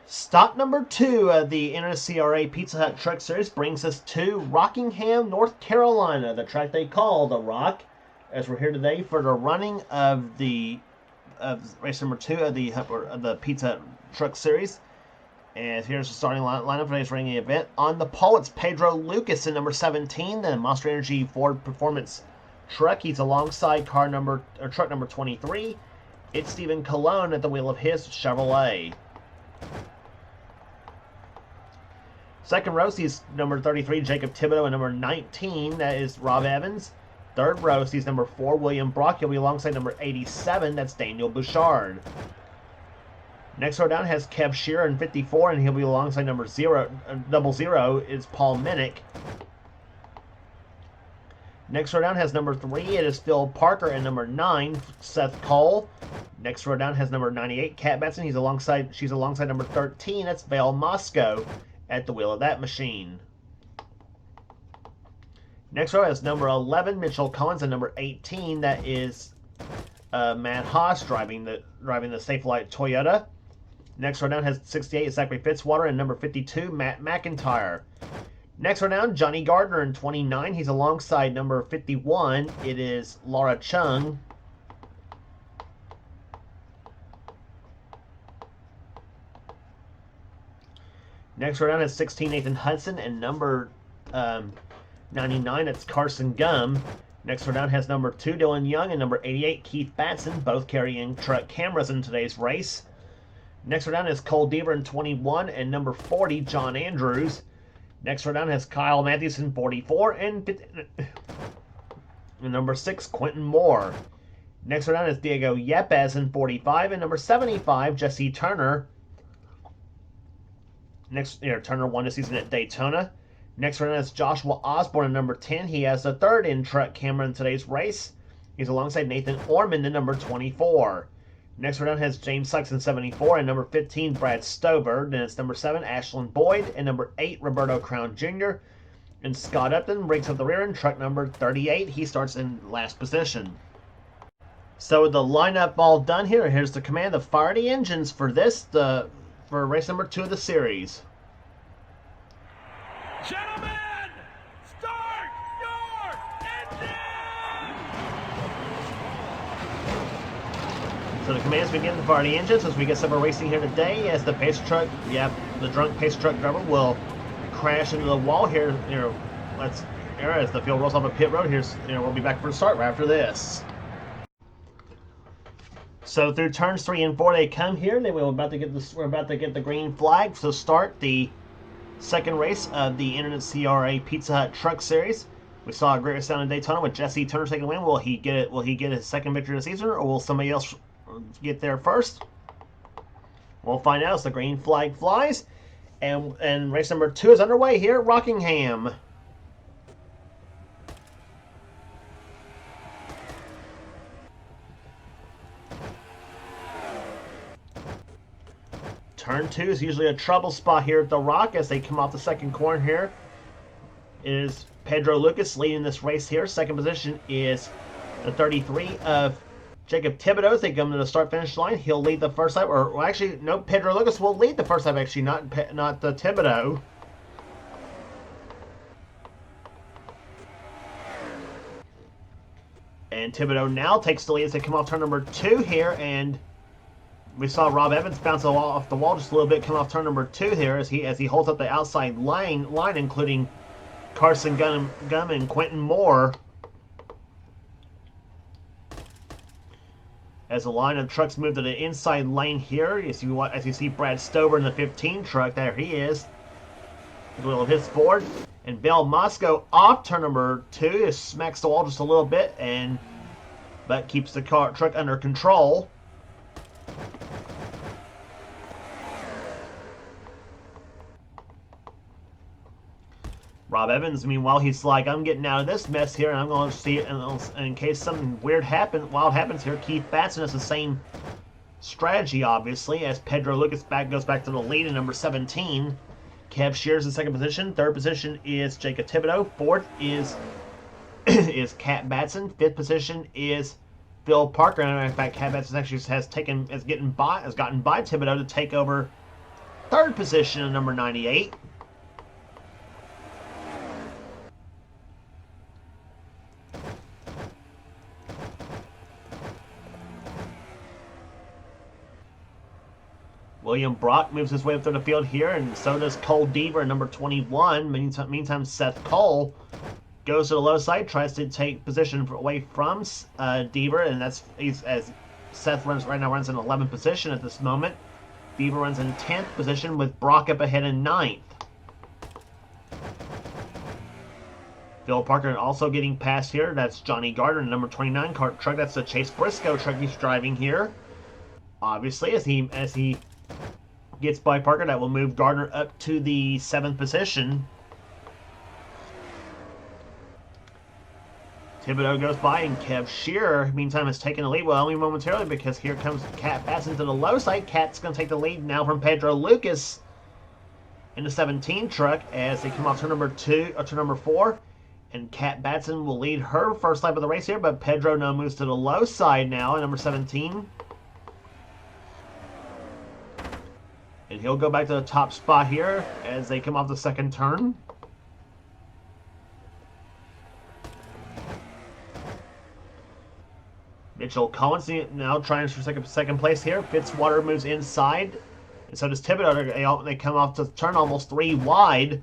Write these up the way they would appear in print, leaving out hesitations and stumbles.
Stop number 2 of the NNSCRA Pizza Hut Truck Series brings us to Rockingham, North Carolina, the track they call the Rock, as we're here today for the running of race number 2 of the Pizza Hut Truck Series. And here's the starting lineup for today's ringing event. On the pole, it's Pedro Lucas in number 17, the Monster Energy Ford Performance truck. He's alongside truck number 23. It's Stephen Colon at the wheel of his Chevrolet. Second row sees number 33, Jacob Thibodeau, and number 19, that is Rob Evans. Third row sees number 4, William Brock. He'll be alongside number 87, that's Daniel Bouchard. Next row down has Kev Shearer in 54, and he'll be alongside number 00 is Paul Minnick. Next row down has number 3, it is Phil Parker, and number 9, Seth Cole. Next row down has number 98, Kat Betson. She's alongside number 13, that's Val Moscow at the wheel of that machine. Next row has number 11, Mitchell Collins, and number 18, that is Matt Haas driving the Safelite Toyota. Next row down has 68, Zachary Fitzwater, and number 52, Matt McIntyre. Next row down, Johnny Gardner in 29. He's alongside number 51. It is Laura Chung. Next row down is 16, Nathan Hudson, and number 99, it's Carson Gum. Next row down has number 2, Dylan Young, and number 88, Keith Batson, both carrying truck cameras in today's race. Next row down is Cole Deaver in 21, and number 40, John Andrews. Next row down has Kyle Matthews in 44, and number 6, Quentin Moore. Next row down is Diego Yepes in 45, and number 75, Jesse Turner. Turner won the season at Daytona. Next row down is Joshua Osborne in number 10. He has the third in-truck camera in today's race. He's alongside Nathan Ormond in number 24. Next row down has James Sykes in 74, and number 15, Brad Stover. Then it's number 7, Ashlyn Boyd, and number 8, Roberto Crown Jr. And Scott Upton breaks up the rear end, truck number 38. He starts in last position. So with the lineup all done here, here's the command to fire the engines for for race number 2 of the series. Gentlemen, start your engine! So the commands begin to fire the engines as we get several racing here today. As the the drunk pace truck driver will crash into the wall here. As the field rolls off a pit road. We'll be back for the start right after this. So through turns 3 and 4 they come here. We're about to get the green flag. So start the second race of the NNSCRA Pizza Hut Truck Series. We saw a great race down in Daytona with Jesse Turner taking the win. Will he get it? Will he get his second victory of the season, or will somebody else get there first? We'll find out as the green flag flies, and race number 2 is underway here at Rockingham. Turn 2 is usually a trouble spot here at the Rock as they come off the second corner here. It is Pedro Lucas leading this race here. Second position is the 33 of Jacob Thibodeau. As they come to the start-finish line, he'll lead the first lap. Pedro Lucas will lead the first lap, actually, not the Thibodeau. And Thibodeau now takes the lead as they come off turn number 2 here, and we saw Rob Evans bounce off the wall just a little bit, come off turn number 2 here as he holds up the outside line, including Carson Gum and Quentin Moore. As the line of trucks move to the inside lane here, as you see Brad Stover in the 15 truck, there he is, the wheel of his Ford. And Bill Moscow off turn number 2 smacks the wall just a little bit, but keeps the truck under control. Rob Evans, meanwhile, he's like, I'm getting out of this mess here, and I'm going to see it. And in case something wild happens here, Keith Batson has the same strategy, obviously, as Pedro Lucas goes back to the lead in number 17. Kev Shears in second position. Third position is Jacob Thibodeau. Fourth is Kat Batson. Fifth position is Phil Parker. And in fact, Kat Batson actually has gotten by Thibodeau to take over third position in number 98. William Brock moves his way up through the field here, and so does Cole Deaver in number 21. Meantime, Seth Cole goes to the low side, tries to take position away from Deaver, and as Seth runs in 11th position at this moment. Deaver runs in 10th position with Brock up ahead in 9th. Phil Parker also getting past here. That's Johnny Gardner in number 29 truck. That's the Chase Briscoe truck he's driving here. Obviously, as he gets by Parker, that will move Gardner up to the 7th position. Thibodeau goes by, and Kev Shearer, meantime, has taken the lead. Well, only momentarily, because here comes Cat Batson to the low side. Cat's going to take the lead now from Pedro Lucas in the 17 truck as they come off turn number 4. And Cat Batson will lead her first lap of the race here, but Pedro now moves to the low side now in number 17. And he'll go back to the top spot here as they come off the second turn. Mitchell Collins now trying for second place here. Fitzwater moves inside. And so does Thibodeau. They come off the turn almost 3 wide.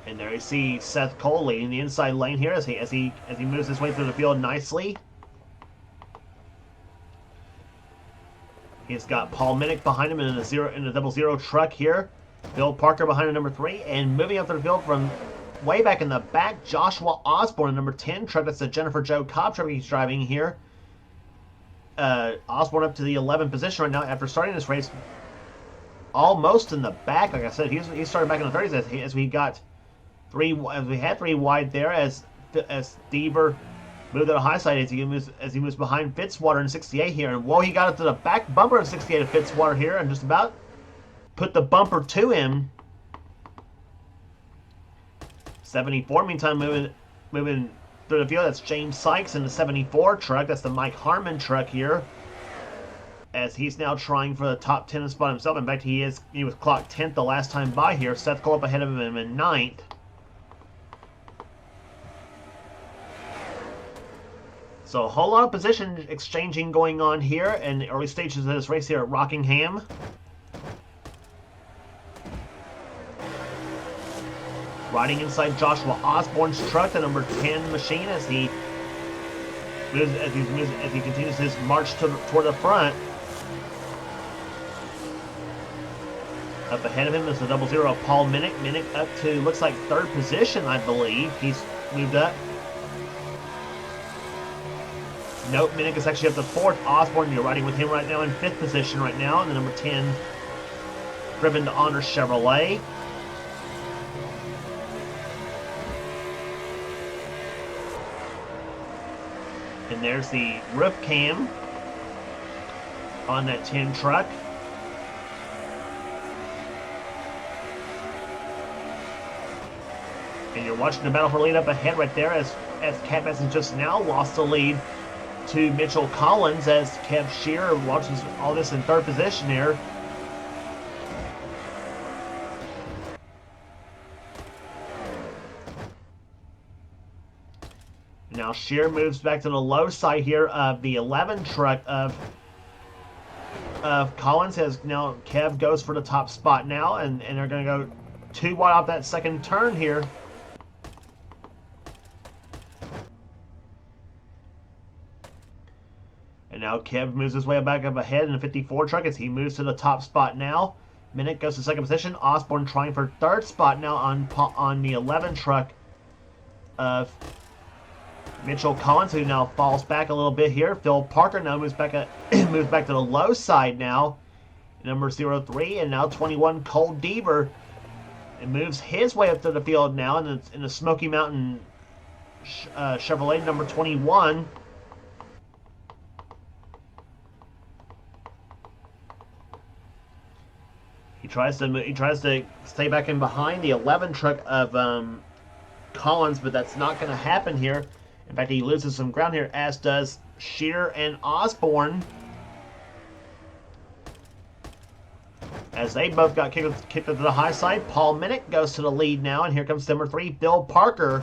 And there you see Seth Cole leading the inside lane here as he moves his way through the field nicely. He's got Paul Minnick behind him in a 00 truck here. Bill Parker behind him, number 3. And moving up the field from way back in the back, Joshua Osborne in number 10 truck. That's the Jennifer Jo Cobb truck he's driving here. Osborne up to the 11th position right now after starting this race almost in the back. Like I said, he started back in the 30s as we had 3 wide there as Deaver moved to the high side as he moves behind Fitzwater in 68 here. And whoa, he got up to the back bumper of 68 of Fitzwater here and just about put the bumper to him. 74, meantime, moving through the field. That's James Sykes in the 74 truck. That's the Mike Harmon truck here. As he's now trying for the top 10 spot himself. In fact, he was clocked 10th the last time by here. Seth Cole up ahead of him in 9th. So a whole lot of position exchanging going on here in the early stages of this race here at Rockingham. Riding inside Joshua Osborne's truck, the number 10 machine, as he continues his march toward the front. Up ahead of him is the 00 Paul Minnick. Minnick up to, looks like 3rd position, I believe. He's moved up. Nope, Minnick is actually up to 4th. Osborne, you're riding with him right now in 5th position right now. And the number 10, driven to Honor Chevrolet. And there's the roof cam on that 10 truck. And you're watching the battle for lead up ahead right there as Cat Batson just now lost the lead to Mitchell Collins as Kev Shearer watches all this in 3rd position here. Now Shearer moves back to the low side here of the 11 truck of Collins. Has now Kev goes for the top spot now, and they're going to go 2 wide off that second turn here. And now Kev moves his way back up ahead in the 54 truck as he moves to the top spot now. Minnick goes to 2nd position. Osborne trying for 3rd spot now on the 11 truck of Mitchell Collins, who now falls back a little bit here. Phil Parker now moves back to the low side now. Number 03, and now 21 Cole Deaver. And moves his way up to the field now in the Smoky Mountain Chevrolet number 21. He tries to stay back in behind the 11 truck of Collins, but that's not going to happen here. In fact, he loses some ground here, as does Shearer and Osborne. As they both got kicked to the high side, Paul Minnick goes to the lead now, and here comes number 3, Bill Parker.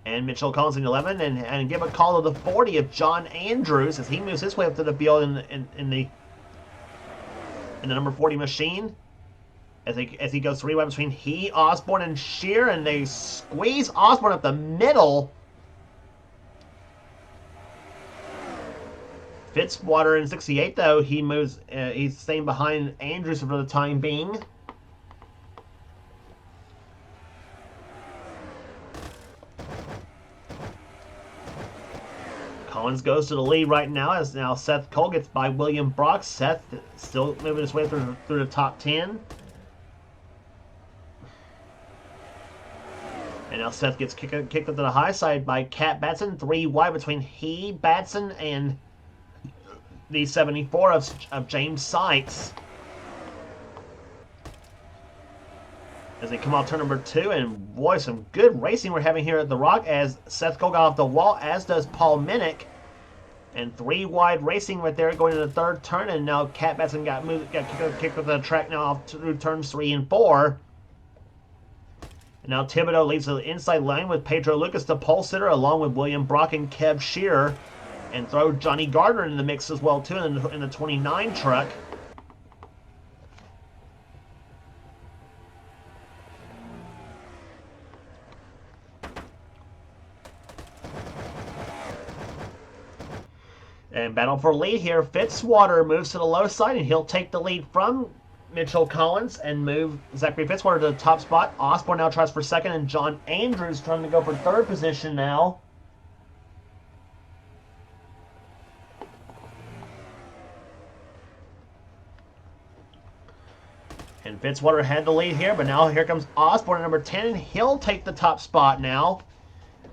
And Mitchell Collins in 11, and give a call to the 40 of John Andrews as he moves his way up to the field in the number 40 machine. As he goes 3 wide between he, Osborne, and Shear, and they squeeze Osborne up the middle. Fitzwater in 68, though, he moves. He's staying behind Andrews for the time being. Collins goes to the lead right now as now Seth Cole gets by William Brock. Seth still moving his way through the top 10. And now Seth gets kicked up to the high side by Cat Batson. 3 wide between he, Batson, and the 74 of James Sykes. As they come off turn number 2, and boy, some good racing we're having here at the Rock as Seth Cole got off the wall, as does Paul Minnick. And 3 wide racing right there going to the third turn, and now Cat Batson got kicked up the track now off through turns 3 and 4. And now Thibodeau leads the inside lane with Pedro Lucas, the pole sitter, along with William Brock and Kev Shearer. And throw Johnny Gardner in the mix as well, too, in the 29 truck. And battle for lead here. Fitzwater moves to the low side, and he'll take the lead from Mitchell Collins and move Zachary Fitzwater to the top spot. Osborne now tries for second, and John Andrews trying to go for third position now. And Fitzwater had the lead here, but now here comes Osborne at number 10, and he'll take the top spot now,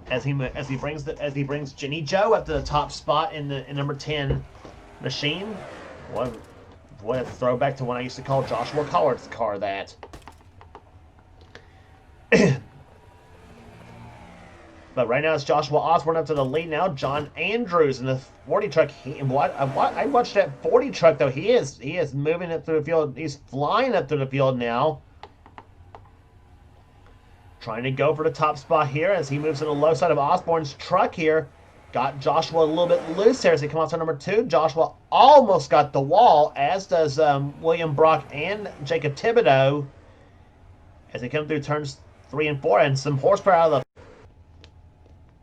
as he brings Jenny Joe up to the top spot in number 10 machine. What a throwback to when I used to call Joshua Collard's car that. But right now it's Joshua Osborne up to the lead now. John Andrews in the 40 truck. I watched that 40 truck though. He is moving it through the field. He's flying up through the field now. Trying to go for the top spot here as he moves to the low side of Osborne's truck here. Got Joshua a little bit loose there as he comes out to number 2. Joshua almost got the wall, as does William Brock and Jacob Thibodeau as they come through turns 3 and 4, and some horsepower out of the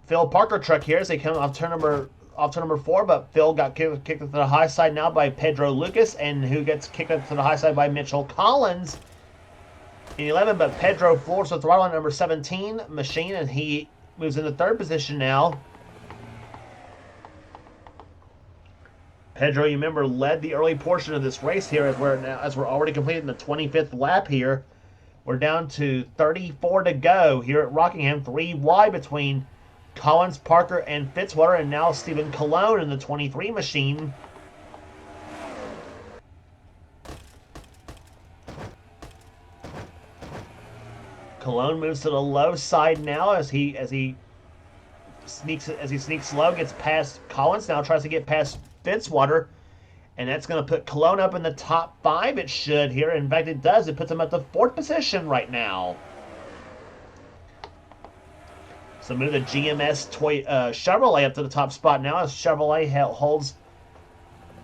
Phil Parker truck here as they come off turn number 4, but Phil got kicked up to the high side now by Pedro Lucas, and who gets kicked up to the high side by Mitchell Collins in 11, but Pedro floors the throttle on number 17 machine, and he moves into third position now. Pedro, you remember, led the early portion of this race here as we're already completing the 25th lap here. We're down to 34 to go here at Rockingham, 3 wide between Collins, Parker, and Fitzwater, and now Stephen Colon in the 23 machine. Colon moves to the low side now as he sneaks low, gets past Collins, now tries to get past Fitzwater, and that's going to put Colon up in the top 5. It should here. In fact, it does. It puts him at the 4th position right now. So move the GMS Chevrolet up to the top spot now as Chevrolet holds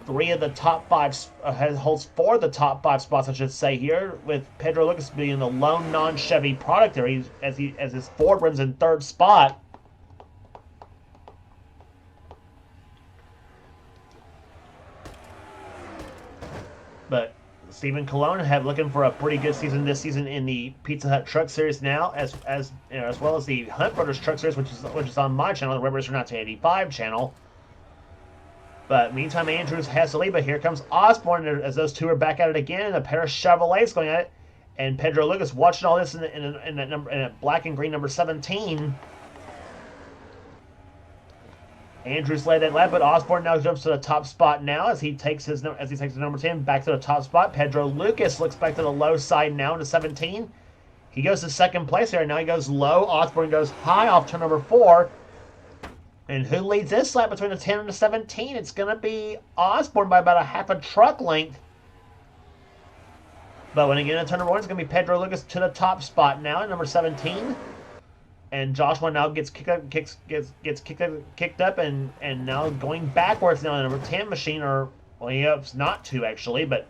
3 of the top 5, holds 4 of the top 5 spots, I should say here, with Pedro Lucas being the lone non-Chevy product there, as his Ford runs in 3rd spot. But Stephen Colon looking for a pretty good season this season in the Pizza Hut Truck Series now, as well as the Hunt Brothers Truck Series, which is on my channel, the Red Racer 1985 channel. But meantime, Andrews has to lead, but here comes Osborne as those two are back at it again, and a pair of Chevrolets going at it. And Pedro Lucas watching all this in a black and green number 17. Andrews led that lap, but Osborne now jumps to the top spot now as he takes the number 10 back to the top spot. Pedro Lucas looks back to the low side now into 17. He goes to second place here. Now he goes low. Osborne goes high off turn number 4. And who leads this lap between the 10 and the 17? It's going to be Osborne by about a half a truck length. But when again in turn number 1, it's going to be Pedro Lucas to the top spot now at number 17. And Joshua now gets kicked up and now going backwards now in the number 10 machine, or well, he hopes not to actually, but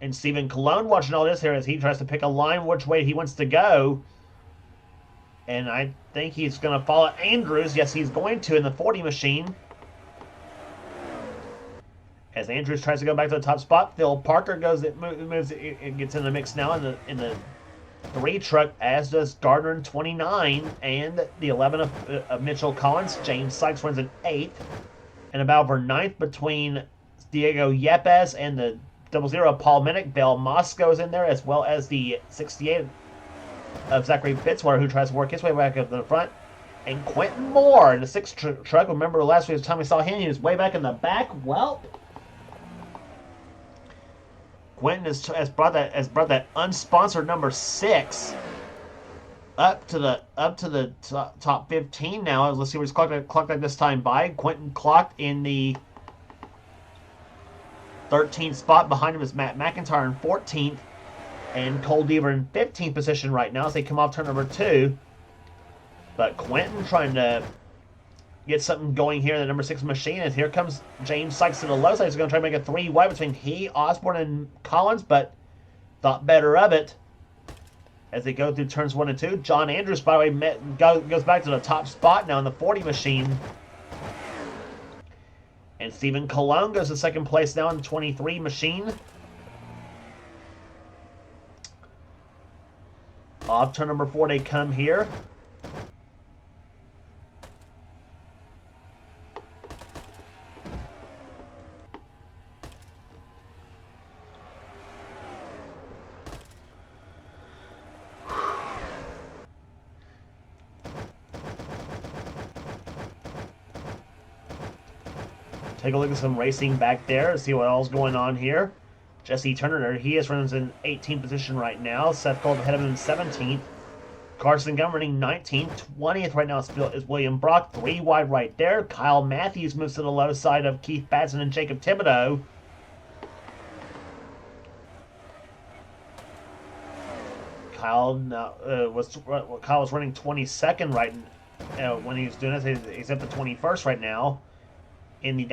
and Stephen Colon watching all this here as he tries to pick a line which way he wants to go. And I think he's going to follow Andrews. Yes, he's going to in the 40 machine. As Andrews tries to go back to the top spot, Phil Parker gets in the mix now in the 3 truck, as does Gardner in 29, and the 11 of Mitchell Collins. James Sykes runs in 8th, and about for 9th between Diego Yepes and the 00 Paul Minnick. Bell Moss goes in there, as well as the 68 of Zachary Fitzwater, who tries to work his way back up to the front. And Quentin Moore in the 6th truck. Remember last week's time we saw him, he was way back in the back. Well, Quentin has brought that unsponsored number 6 up to the top 15 now. Let's see what he's clocked at this time by. Quentin clocked in the 13th spot. Behind him is Matt McIntyre in 14th. And Cole Deaver in 15th position right now as they come off turn number 2. But Quentin trying to get something going here in the number 6 machine. And here comes James Sykes to the low side. He's going to try to make a 3 wide between he, Osborne, and Collins, but thought better of it as they go through turns 1 and 2. John Andrews, by the way, goes back to the top spot now in the 40 machine. And Stephen Colon goes to second place now in the 23 machine. Off turn number 4 they come here. Take a look at some racing back there, see what all's going on here. Jesse Turner, he is running in 18th position right now. Seth Gold ahead of him in 17th. Carson Gunn running 19th. 20th right now is William Brock. 3 wide right there. Kyle Matthews moves to the low side of Keith Batson and Jacob Thibodeau. Kyle was running 22nd right when he was doing this. He's up to 21st right now in the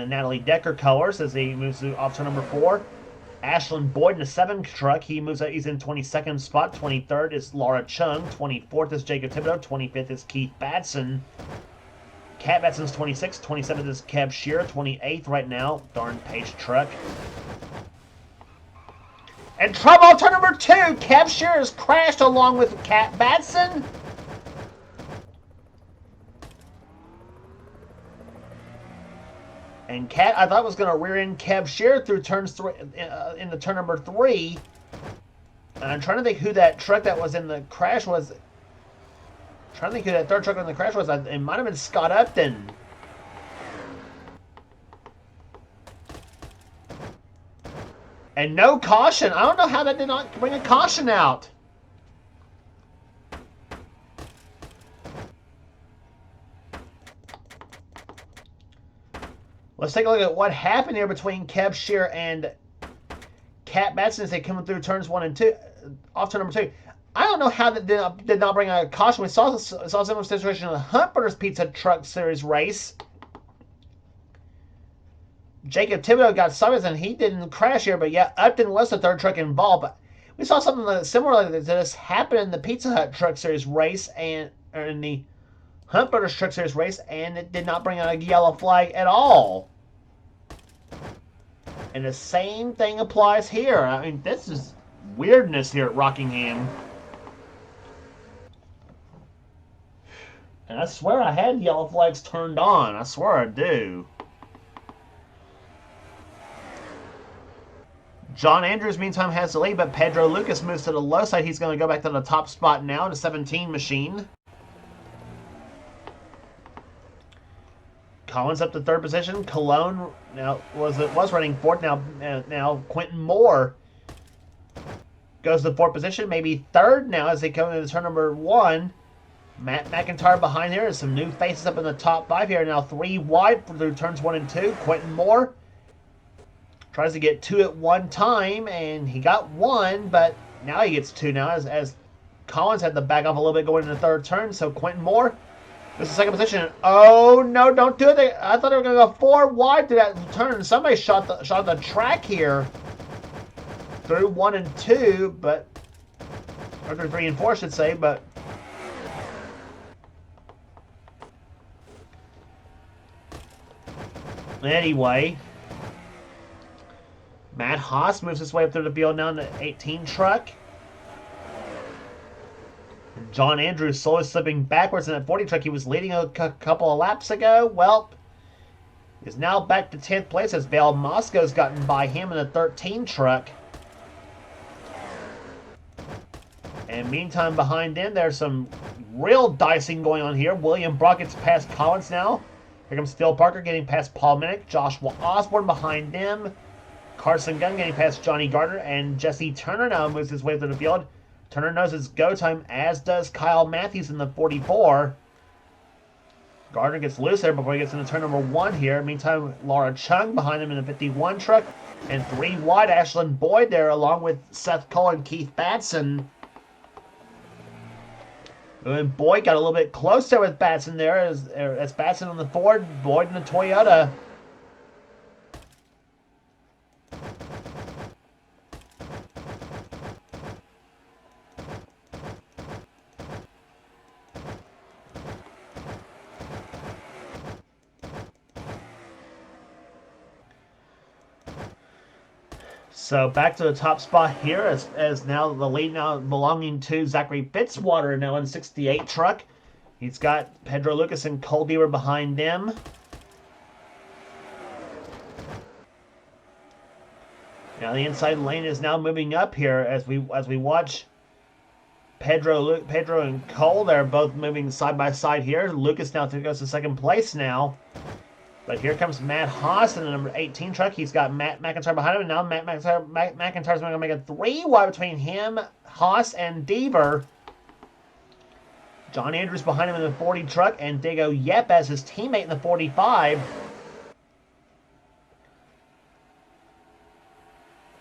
Natalie Decker colors as he moves off to number 4. Ashlyn Boyd in the 7th truck. He's in 22nd spot. 23rd is Laura Chung. 24th is Jacob Thibodeau. 25th is Keith Batson. Cat Batson's 26th. 27th is Kev Shearer. 28th right now. Darn Page truck. And trouble turn number 2. Kev Shearer has crashed along with Cat Batson. And Cat, I thought was going to rear end Kev Shearer through turns 3 in the turn number 3. And I'm trying to think who that truck that was in the crash was. I'm trying to think who that third truck in the crash was. It might have been Scott Upton. And no caution. I don't know how that did not bring a caution out. Let's take a look at what happened here between Kev Shearer and Cat Batson as they come through turns 1 and 2, off turn number 2. I don't know how that did not bring a caution. We saw a similar situation in the Hunt Brothers Pizza Truck Series race. Jacob Thibodeau got sideways and he didn't crash here, but yeah, Upton was the third truck involved. But we saw something similar to this happen in the Pizza Hut Truck Series race or in the Hunt Brothers Truck Series race, and it did not bring out a yellow flag at all. And the same thing applies here. I mean, this is weirdness here at Rockingham. And I swear I had yellow flags turned on. I swear I do. John Andrews, meantime, has the lead, but Pedro Lucas moves to the low side. He's going to go back to the top spot now in the 17 machine. Collins up to third position. Cologne now was running fourth. Now Quentin Moore goes to the fourth position, maybe third now as they come into turn number 1. Matt McIntyre behind here. There's some new faces up in the top 5 here. Now 3 wide through turns 1 and 2. Quentin Moore Tries to get 2 at one time, and he got 1, but now he gets 2 now as Collins had to back off a little bit going into the third turn. So Quentin Moore, this is second position. Oh no! Don't do it! I thought they were going to go 4 wide to that turn. Somebody shot the track here through 1 and 2, but or through 3 and 4, I should say. But anyway. Matt Haas moves his way up through the field now in the 18 truck. And John Andrews slowly slipping backwards in that 40 truck. He was leading a couple of laps ago. Well, is now back to 10th place as Vale Moscow's gotten by him in the 13 truck. And meantime, behind them, there's some real dicing going on here. William Brock gets past Collins now. Here comes Phil Parker getting past Paul Minnick. Joshua Osborne behind them. Carson Gunn getting past Johnny Gardner, and Jesse Turner now moves his way through the field. Turner knows it's go time, as does Kyle Matthews in the 44. Gardner gets loose there before he gets into turn number 1 here. Meantime, Laura Chung behind him in the 51 truck. And 3 wide, Ashlyn Boyd there, along with Seth Cole and Keith Batson. And Boyd got a little bit closer with Batson there, as Batson on the Ford, Boyd in the Toyota. So back to the top spot here as now the lead now belonging to Zachary Fitzwater now in 68 truck. He's got Pedro Lucas and Cole Deaver behind them. Now the inside lane is now moving up here as we watch Pedro and Cole. They're both moving side by side here. Lucas now goes to second place now. But here comes Matt Haas in the number 18 truck. He's got Matt McIntyre behind him. And now Matt McIntyre's going to make a 3 wide between him, Haas, and Deaver. John Andrews behind him in the 40 truck. And Diego Yep as his teammate in the 45.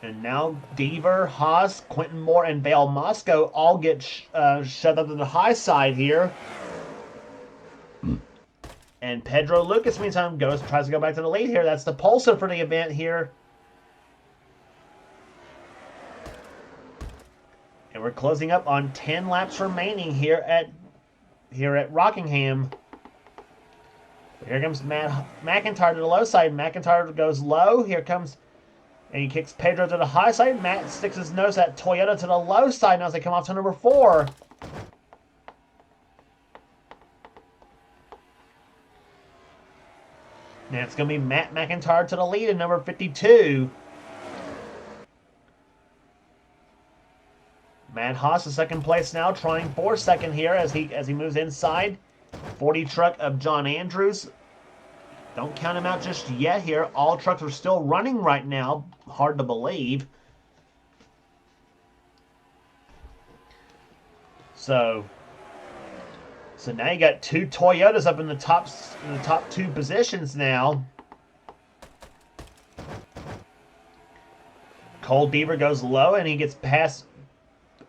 And now Deaver, Haas, Quentin Moore, and Vale Moscow all get shoved up to the high side here. And Pedro Lucas, meantime, tries to go back to the lead here. That's the pulsar for the event here. And we're closing up on 10 laps remaining here at Rockingham. Here comes Matt McIntyre to the low side. McIntyre goes low. Here comes, and he kicks Pedro to the high side. Matt sticks his nose at Toyota to the low side now as they come off to number 4. Now it's going to be Matt McIntyre to the lead in number 52. Matt Haas is second place now, trying for second here as he moves inside. 40 truck of John Andrews. Don't count him out just yet here. All trucks are still running right now. Hard to believe. So now you got 2 Toyotas up in the top 2 positions now. Cole Deaver goes low and he gets past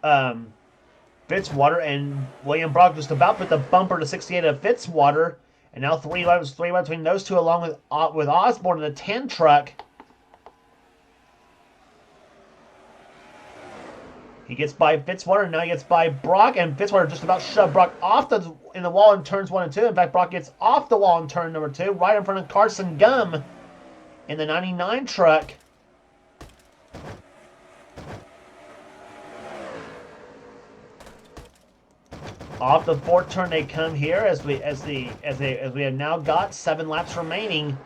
Fitzwater, and William Brock just about put the bumper to 68 of Fitzwater. And now 3 laps between those two, along with Osborne in the 10 truck. He gets by Fitzwater, now he gets by Brock, and Fitzwater just about shoved Brock off in the wall in turns 1 and 2. In fact, Brock gets off the wall in turn number 2, right in front of Carson Gum in the 99 truck. Off the 4th turn they come here as we have now got 7 laps remaining.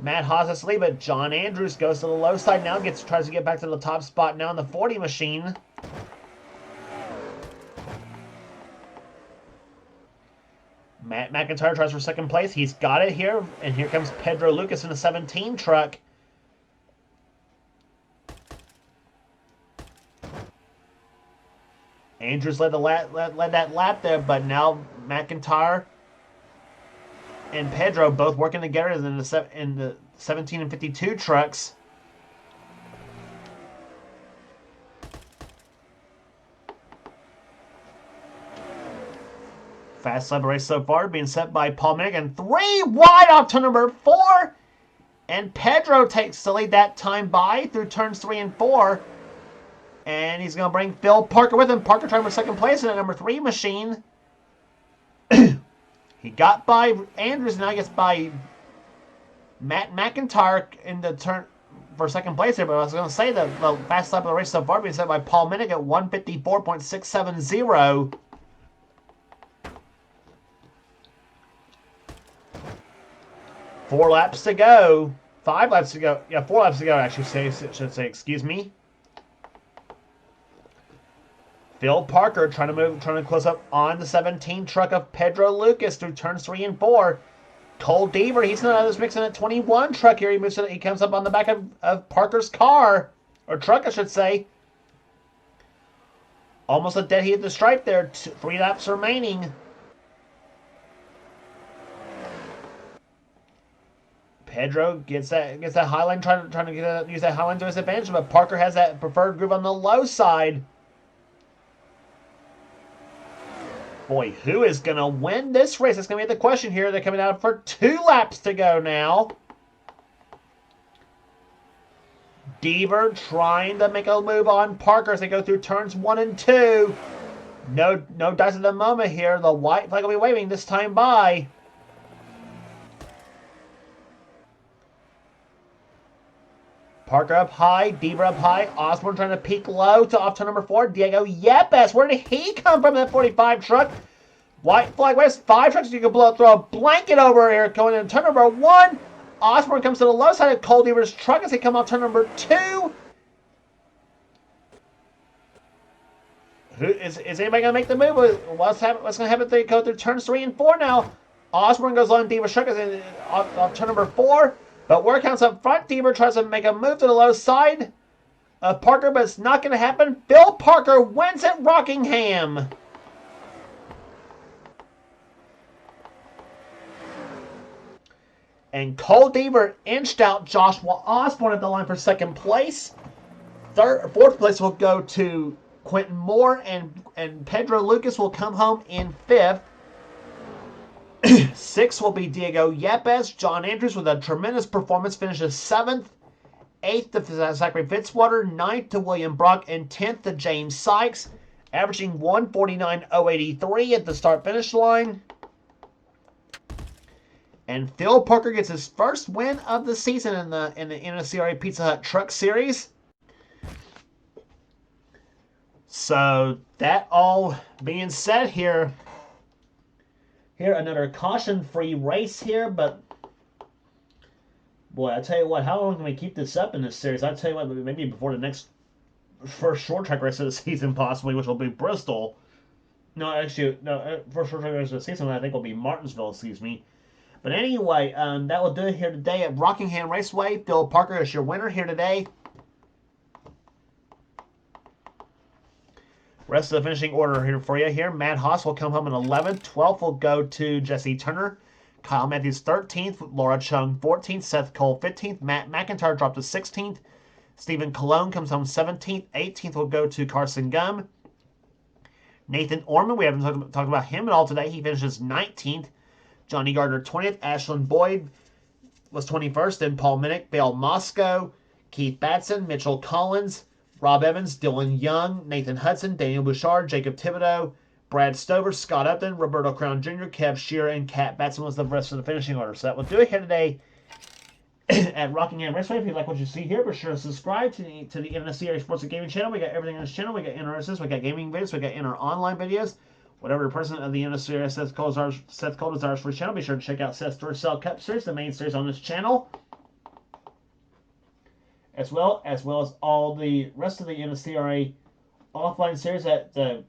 Matt Haas is lead, but John Andrews goes to the low side now, tries to get back to the top spot now in the 40 machine. Matt McIntyre tries for second place. He's got it here, and here comes Pedro Lucas in the 17 truck. Andrews led that lap there, but now McIntyre and Pedro both working together in the 17 and 52 trucks. Fast lap race so far being set by Paul Minnick, and 3 wide off turn number 4. And Pedro takes the lead that time by through turns 3 and 4. And he's going to bring Phil Parker with him. Parker trying for second place in that number 3 machine. He got by Andrews, and now he gets by Matt McIntyre in the turn for second place here. But I was going to say the fast lap of the race so far being set by Paul Minnick at 154.670. Four laps to go. 5 laps to go. Yeah, 4 laps to go, actually, should say, excuse me. Phil Parker trying to close up on the 17 truck of Pedro Lucas through turns 3 and 4. Cole Deaver, he's not out of this mix in a 21 truck here. He comes up on the back of Parker's car, or truck, I should say. Almost a dead heat at the stripe there. 3 laps remaining. Pedro gets that high line, trying to use that high line to his advantage, but Parker has that preferred groove on the low side. Boy, who is going to win this race? That's going to be the question here. They're coming out for 2 laps to go now. Deaver trying to make a move on Parker as they go through turns 1 and 2. No dice at the moment here. The white flag will be waving this time by. Parker up high, Deaver up high, Osborne trying to peak low to off turn number 4. Diego Yepes, where did he come from in that 45 truck? White flag waves, 5 trucks you can throw a blanket over here going in turn number 1. Osborne comes to the low side of Cole Deaver's truck as they come off turn number 2. Is anybody going to make the move? What's going to happen if they go through turns 3 and 4 now? Osborne goes on Deaver's truck as off turn number 4. But where counts up front, Deaver tries to make a move to the low side of Parker, but it's not going to happen. Phil Parker wins at Rockingham. And Cole Deaver inched out Joshua Osborne at the line for second place. Fourth place will go to Quentin Moore, and Pedro Lucas will come home in 5th. 6th will be Diego Yepes. John Andrews with a tremendous performance finishes 7th. 8th to Zachary Fitzwater. 9th to William Brock. And 10th to James Sykes, averaging 149.083 at the start-finish line. And Phil Parker gets his first win of the season in the NNSCRA Pizza Hut Truck Series. So that all being said here, another caution-free race here, but boy, I tell you what, how long can we keep this up in this series? I tell you what, maybe before the next first short track race of the season, possibly, which will be Bristol. No, actually, no, first short track race of the season, I think will be Martinsville, excuse me. But anyway, that will do it here today at Rockingham Raceway. Phil Parker is your winner here today. Rest of the finishing order here for you here. Matt Haas will come home in 11th. 12th will go to Jesse Turner. Kyle Matthews 13th. Laura Chung 14th. Seth Cole 15th. Matt McIntyre dropped to 16th. Stephen Colon comes home 17th. 18th will go to Carson Gum. Nathan Orman, we haven't talked about him at all today. He finishes 19th. Johnny Gardner 20th. Ashlyn Boyd was 21st. Then Paul Minnick, Bale Moscow, Keith Batson, Mitchell Collins, Rob Evans, Dylan Young, Nathan Hudson, Daniel Bouchard, Jacob Thibodeau, Brad Stover, Scott Upton, Roberto Crown Jr., Kev Shearer, and Kat Batson was the rest of the finishing order. So that will do it here today at Rockingham Raceway. If you like what you see here, be sure to subscribe to the NNSCRA Sports and Gaming channel. We got everything on this channel. We got NRSs, we got gaming videos, we got inner online videos. Whatever the president of the NNSCRA Seth Cole desires for his channel, be sure to check out Seth's Duracell Cup Series, the main series on this channel, as well as all the rest of the NNSCRA offline series at the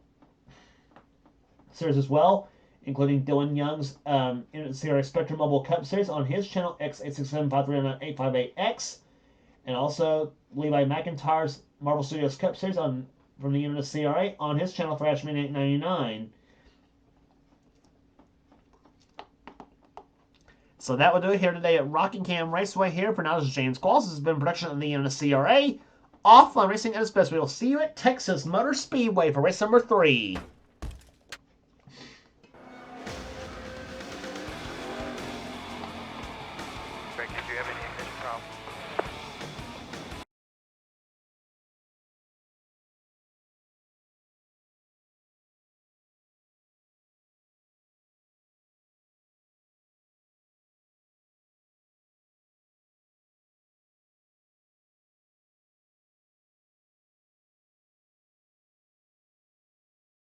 series as well, including Dylan Young's NNSCRA Spectrum Mobile Cup Series on his channel X8675398858X, and also Levi McIntyre's Marvel Studios Cup Series from the NNSCRA on his channel Thrashman899. So that will do it here today at Rockingham Raceway here. For now, this is James Qualls. This has been a production of the NNSCRA. Offline Racing at its best. We will see you at Texas Motor Speedway for race number 3.